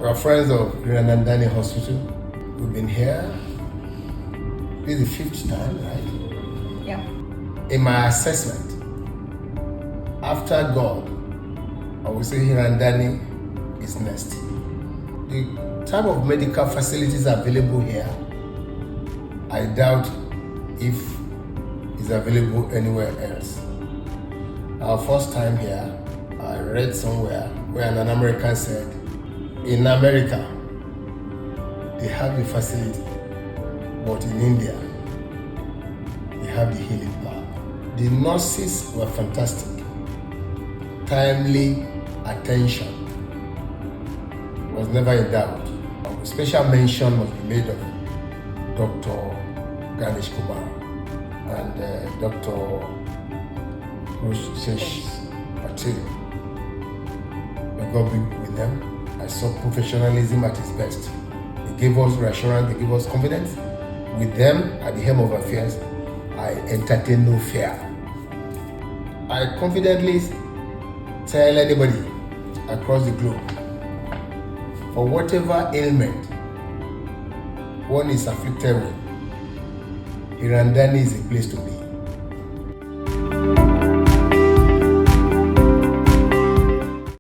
We're friends of Nigerian Hospital. We've been here. This is the 5th time, right? Yeah. In my assessment, after God, I would say Nigerian is next. The type of medical facilities available here, I doubt if it's available anywhere else. Our first time here, I read somewhere where an American said, in America, they have the facility, but in India, they have the healing power. The nurses were fantastic. Timely attention was never in doubt. A special mention must be made of Dr. Ganesh Kumar and Dr. Rushesh Patel. May God be with them. I saw professionalism at its best. They gave us reassurance, they gave us confidence. With them at the helm of affairs, I entertain no fear. I confidently tell anybody across the globe, for whatever ailment one is afflicted with, Irandani is a place to be.